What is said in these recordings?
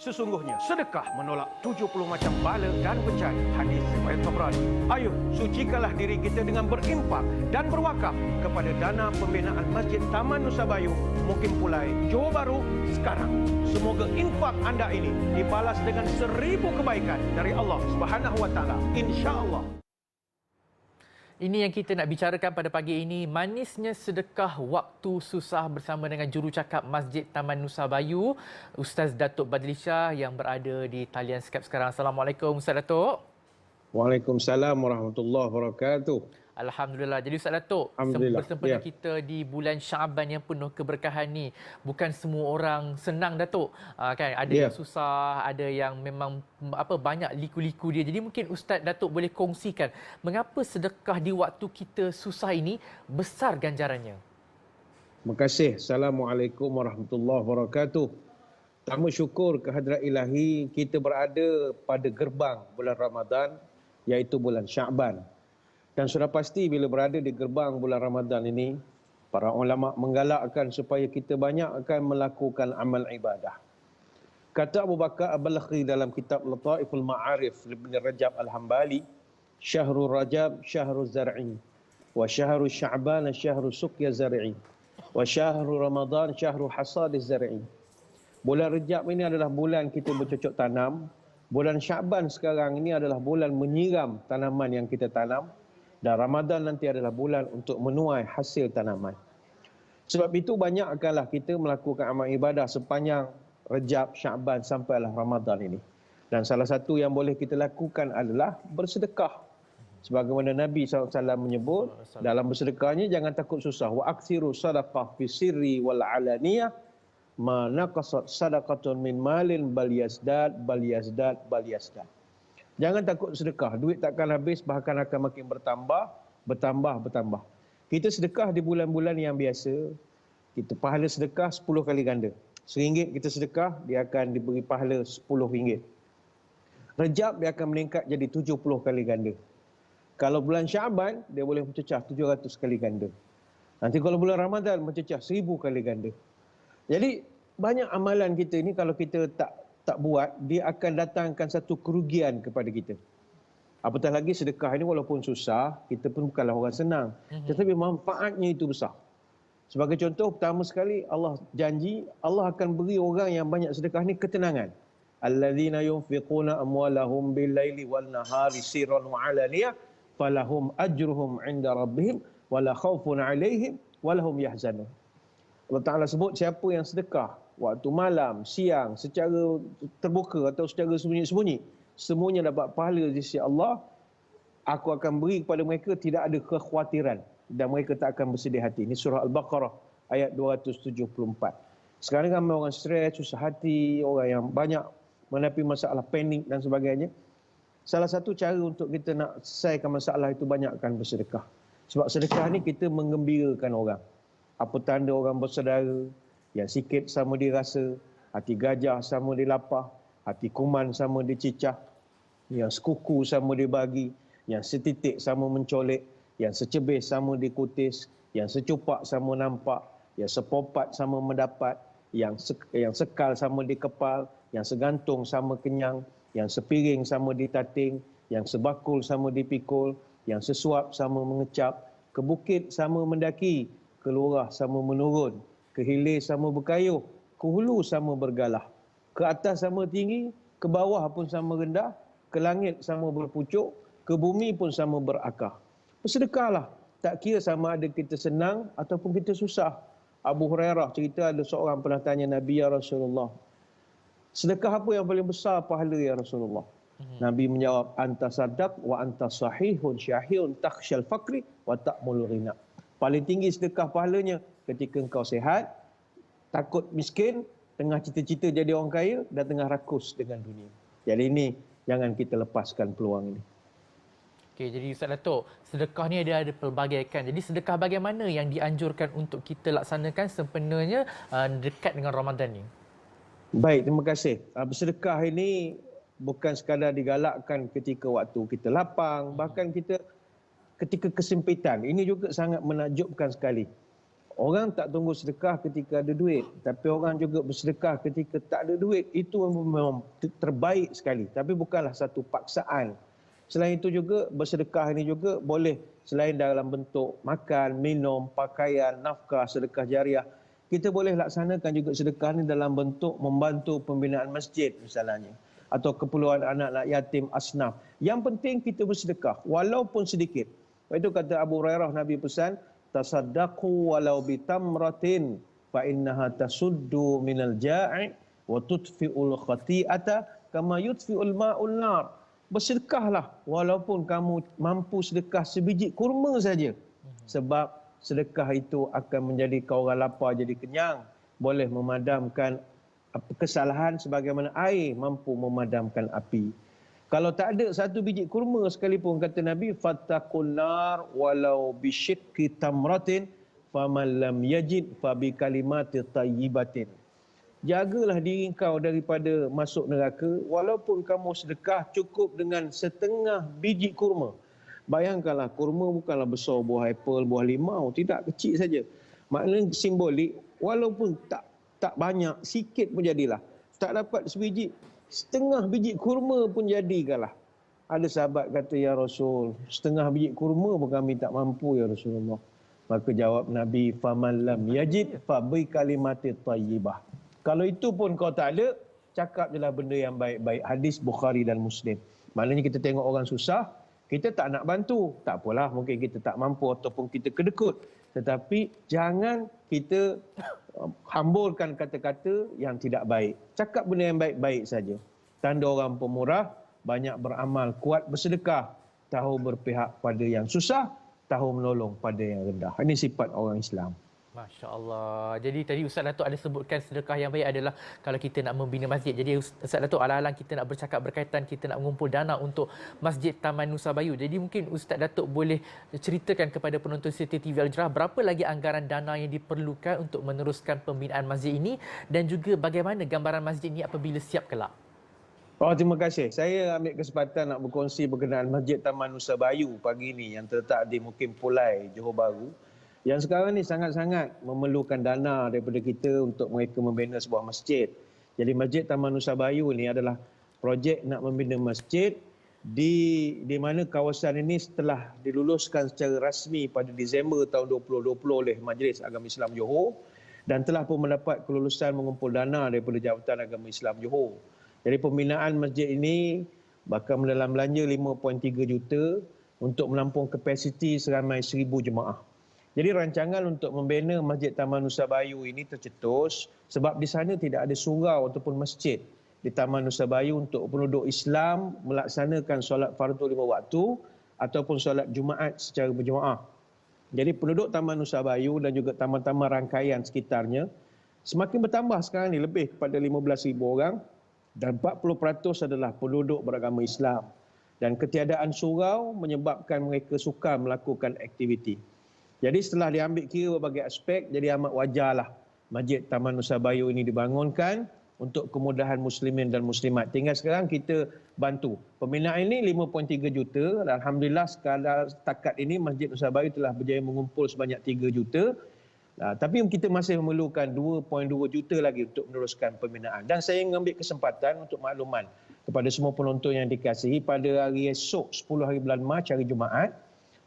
Sesungguhnya sedekah menolak 70 macam bala dan bencana. Hadis riwayat Tabrani. Ayuh, sucikanlah diri kita dengan berimpak dan berwakaf kepada dana pembinaan Masjid Taman Nusa Bayu, Mukim Pulai, Johor Bahru sekarang. Semoga infak anda ini dibalas dengan 1000 kebaikan dari Allah Subhanahu Wa Taala. Insya-Allah. Ini yang kita nak bicarakan pada pagi ini, manisnya sedekah waktu susah bersama dengan jurucakap Masjid Taman Nusa Bayu, Ustaz Datuk Badli Shah yang berada di talian Skype sekarang. Assalamualaikum Ustaz Datuk. Waalaikumsalam warahmatullahi wabarakatuh. Alhamdulillah. Jadi Ustaz Datuk, bersempena kita di bulan Syaban yang penuh keberkahan ni, bukan semua orang senang Datuk. Kan ada yang susah, ada yang memang banyak liku-liku dia. Jadi mungkin Ustaz Datuk boleh kongsikan mengapa sedekah di waktu kita susah ini besar ganjarannya. Terima kasih. Assalamualaikum warahmatullahi wabarakatuh. Pertama syukur kehadrat Ilahi, kita berada pada gerbang bulan Ramadan, iaitu bulan Syaban. Dan sudah pasti bila berada di gerbang bulan Ramadan ini, para ulama menggalakkan supaya kita banyak akan melakukan amal ibadah. Kata Abu Bakar Al-Balakhi dalam kitab Lataiful Ma'arif Ibn Rajab Al-Hambali, Syahrul Rajab Syahrul Zar'i, wa Syahrul Sya'ban Syahrul Suqya Zar'i, wa Syahrul Ramadan Syahrul Hasad Zar'i. Bulan Rajab ini adalah bulan kita bercocok tanam. Bulan Syaban sekarang ini adalah bulan menyiram tanaman yang kita tanam. Dan Ramadan nanti adalah bulan untuk menuai hasil tanaman. Sebab itu banyakkanlah kita melakukan amal ibadah sepanjang Rejab, Syaban sampailah Ramadan ini. Dan salah satu yang boleh kita lakukan adalah bersedekah. Sebagaimana Nabi SAW menyebut, dalam bersedekahnya jangan takut susah. Wa aksiru sadaqah fi sirri wal alaniyah, ma naqasat sadaqatun min malin bal yazdad, bal yazdad, bal yazdad. Jangan takut sedekah. Duit takkan habis, bahkan akan makin bertambah, bertambah. Kita sedekah di bulan-bulan yang biasa, kita pahala sedekah 10 kali ganda. RM1 kita sedekah, dia akan diberi pahala RM10. Rejab dia akan meningkat jadi 70 kali ganda. Kalau bulan Syaban, dia boleh mencecah 700 kali ganda. Nanti kalau bulan Ramadan, mencecah 1000 kali ganda. Jadi, banyak amalan kita ini kalau kita tak buat, dia akan datangkan satu kerugian kepada kita. Apatah lagi sedekah ini walaupun susah, kita pun bukanlah orang senang. Tetapi manfaatnya itu besar. Sebagai contoh, pertama sekali Allah janji, Allah akan beri orang yang banyak sedekah ini ketenangan. Alladzina yunfiquna amwalahum bil-laili wan-nahari sirran wa 'alaniyah falahum ajruhum 'inda rabbihim wala khaufun 'alaihim walahum yahzanun. Allah Ta'ala sebut siapa yang sedekah waktu malam, siang, secara terbuka atau secara sembunyi-sembunyi, semuanya dapat pahala di sisi Allah. Aku akan beri kepada mereka tidak ada kekhawatiran dan mereka tak akan bersedih hati. Ini surah Al-Baqarah ayat 274. Sekarang ramai orang stres, susah hati, orang yang banyak menghadapi masalah panik dan sebagainya. Salah satu cara untuk kita nak selesaikan masalah itu banyakkan bersedekah. Sebab sedekah ni kita menggembirakan orang. Apa tanda orang bersaudara, yang sikit sama dirasa, hati gajah sama dilapah, hati kuman sama dicicah, yang sekuku sama dibagi, yang setitik sama mencolek, yang secebis sama dikutis, yang secupak sama nampak, yang sepopat sama mendapat, yang sekal sama dikepal, yang segantung sama kenyang, yang sepiring sama ditating, yang sebakul sama dipikul, yang sesuap sama mengecap, ke bukit sama mendaki, ke lurah sama menurun, ke hilir sama berkayuh, ke hulu sama bergalah, ke atas sama tinggi, ke bawah pun sama rendah, ke langit sama berpucuk, ke bumi pun sama berakar. Bersedekahlah, tak kira sama ada kita senang ataupun kita susah. Abu Hurairah cerita ada seorang pernah tanya Nabi, ya Rasulullah, sedekah apa yang paling besar pahala ya Rasulullah? Nabi menjawab, anta sadaq wa anta sahihun syahihun takhshal fakri wa ta'mul ghina. Paling tinggi sedekah pahalanya ketika engkau sihat, takut miskin, tengah cita-cita jadi orang kaya dan tengah rakus dengan dunia. Jadi ini jangan kita lepaskan peluang ini. Okey, jadi Ustaz Datuk, sedekah ni ada pelbagai kan. Jadi sedekah bagaimana yang dianjurkan untuk kita laksanakan sempenanya dekat dengan Ramadan ni? Baik, terima kasih. Bersedekah ini bukan sekadar digalakkan ketika waktu kita lapang, bahkan kita ketika kesempitan. Ini juga sangat menakjubkan sekali. Orang tak tunggu sedekah ketika ada duit, tapi orang juga bersedekah ketika tak ada duit. Itu memang terbaik sekali, tapi bukanlah satu paksaan. Selain itu juga bersedekah ini juga boleh selain dalam bentuk makan, minum, pakaian, nafkah, sedekah jariah. Kita boleh laksanakan juga sedekah ini dalam bentuk membantu pembinaan masjid misalnya, atau keperluan anak-anak yatim, asnaf. Yang penting kita bersedekah walaupun sedikit. Itu kata Abu Hurairah, Nabi pesan, tasaddaqu walau bitamratin fa innaha tasuddu minal ja'i wa tudfi'ul khati'ata kama yudfi'ul ma'ul nar. Bersedekahlah walaupun kamu mampu sedekah sebiji kurma saja, sebab sedekah itu akan menjadi kau orang lapar jadi kenyang, boleh memadamkan kesalahan sebagaimana air mampu memadamkan api. Kalau tak ada satu biji kurma sekalipun, kata Nabi, fattaqun nar walau bisyikki tamratin faman lam yajid fa bi kalimati tayyibatin. Jagalah diri kau daripada masuk neraka walaupun kamu sedekah cukup dengan setengah biji kurma. Bayangkanlah, kurma bukanlah besar buah apple, buah limau, tidak, kecil saja. Maknanya simbolik, walaupun tak banyak, sikit pun jadilah. Tak dapat sebiji, setengah biji kurma pun jadikanlah. Ada sahabat kata, ya Rasul, setengah biji kurma pun kami tak mampu ya Rasulullah. Maka jawab Nabi, faman lam yajid fa bi kalimati thayyibah. Kalau itu pun kau tak ada, cakap jelah benda yang baik-baik. Hadis Bukhari dan Muslim. Maknanya kita tengok orang susah, kita tak nak bantu. Tak apalah, mungkin kita tak mampu ataupun kita kedekut. Tetapi jangan kita hamburkan kata-kata yang tidak baik. Cakap benda yang baik-baik saja. Tanda orang pemurah, banyak beramal, kuat bersedekah, tahu berpihak pada yang susah, tahu menolong pada yang rendah. Ini sifat orang Islam. Masya Allah. Jadi tadi Ustaz Datuk ada sebutkan sedekah yang baik adalah kalau kita nak membina masjid. Jadi Ustaz Datuk, alang-alang kita nak bercakap berkaitan, kita nak mengumpul dana untuk Masjid Taman Nusa Bayu. Jadi mungkin Ustaz Datuk boleh ceritakan kepada penonton Setia TV Al-Jerah berapa lagi anggaran dana yang diperlukan untuk meneruskan pembinaan masjid ini, dan juga bagaimana gambaran masjid ini apabila siap kelak. Oh, terima kasih. Saya ambil kesempatan nak berkongsi berkenaan Masjid Taman Nusa Bayu pagi ini yang terletak di Mukim Pulai, Johor Bahru. Yang sekarang ni sangat-sangat memerlukan dana daripada kita untuk mereka membina sebuah masjid. Jadi Masjid Taman Nusa Bayu ni adalah projek nak membina masjid di mana kawasan ini setelah diluluskan secara rasmi pada Disember tahun 2020 oleh Majlis Agama Islam Johor, dan telah pun mendapat kelulusan mengumpul dana daripada Jabatan Agama Islam Johor. Jadi pembinaan masjid ini bakal mendalam belanja 5.3 juta untuk menampung kapasiti seramai 1,000 jemaah. Jadi rancangan untuk membina Masjid Taman Nusa Bayu ini tercetus sebab di sana tidak ada surau ataupun masjid di Taman Nusa Bayu untuk penduduk Islam melaksanakan solat fardu 5 waktu ataupun solat Jumaat secara berjemaah. Jadi penduduk Taman Nusa Bayu dan juga taman-taman rangkaian sekitarnya semakin bertambah sekarang ni, lebih kepada 15,000 orang, dan 40% adalah penduduk beragama Islam. Dan ketiadaan surau menyebabkan mereka sukar melakukan aktiviti. Jadi setelah diambil kira berbagai aspek, jadi amat wajarlah Masjid Taman Nusa Bayu ini dibangunkan untuk kemudahan muslimin dan muslimat. Tinggal sekarang kita bantu. Pembinaan ini 5.3 juta. Alhamdulillah setakat ini Masjid Nusa Bayu telah berjaya mengumpul sebanyak 3 juta. Tapi kita masih memerlukan 2.2 juta lagi untuk meneruskan pembinaan. Dan saya mengambil kesempatan untuk makluman kepada semua penonton yang dikasihi, pada hari esok 10 hari bulan Mac, hari Jumaat,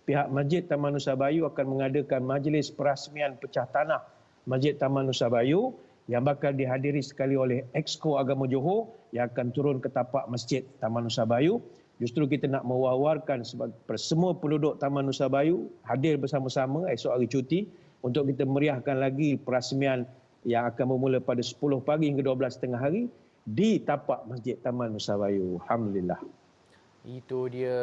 pihak Masjid Taman Nusa Bayu akan mengadakan majlis perasmian pecah tanah Masjid Taman Nusa Bayu yang bakal dihadiri sekali oleh Exco Agama Johor yang akan turun ke tapak Masjid Taman Nusa Bayu. Justru kita nak mewar-warkan semua penduduk Taman Nusa Bayu hadir bersama-sama esok hari cuti untuk kita meriahkan lagi perasmian yang akan bermula pada 10 pagi hingga 12.30 hari di tapak Masjid Taman Nusa Bayu. Alhamdulillah. Itu dia,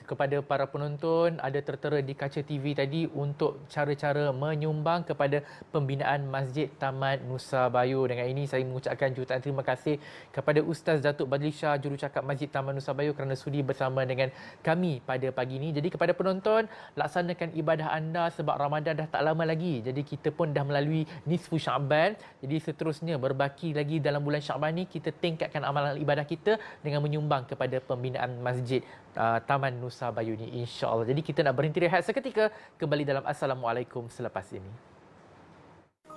kepada para penonton ada tertera di kaca TV tadi untuk cara-cara menyumbang kepada pembinaan Masjid Taman Nusa Bayu. Dengan ini saya mengucapkan jutaan terima kasih kepada Ustaz Datuk Badli Shah, Jurucakap Masjid Taman Nusa Bayu, kerana sudi bersama dengan kami pada pagi ini. Jadi kepada penonton, laksanakan ibadah anda sebab Ramadan dah tak lama lagi. Jadi kita pun dah melalui nisfu Syaban. Jadi seterusnya berbaki lagi dalam bulan Syaban ni, kita tingkatkan amalan ibadah kita dengan menyumbang kepada pembinaan Masjid Taman Nusa Bayu ni, insya-Allah. Jadi kita nak berhenti rehat seketika, kembali dalam Assalamualaikum selepas ini.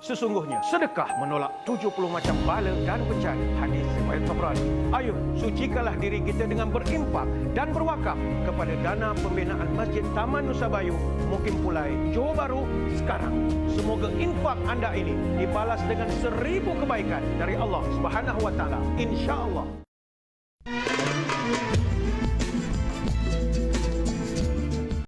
Sesungguhnya sedekah menolak 70 macam bala dan bencana. Hadis riwayat Tabrani. Ayuh, sucikanlah diri kita dengan berinfak dan berwakaf kepada dana pembinaan Masjid Taman Nusa Bayu, Mukim Pulai, Johor Bahru sekarang. Semoga infak anda ini dibalas dengan 1000 kebaikan dari Allah Subhanahu wa taala. Insya-Allah.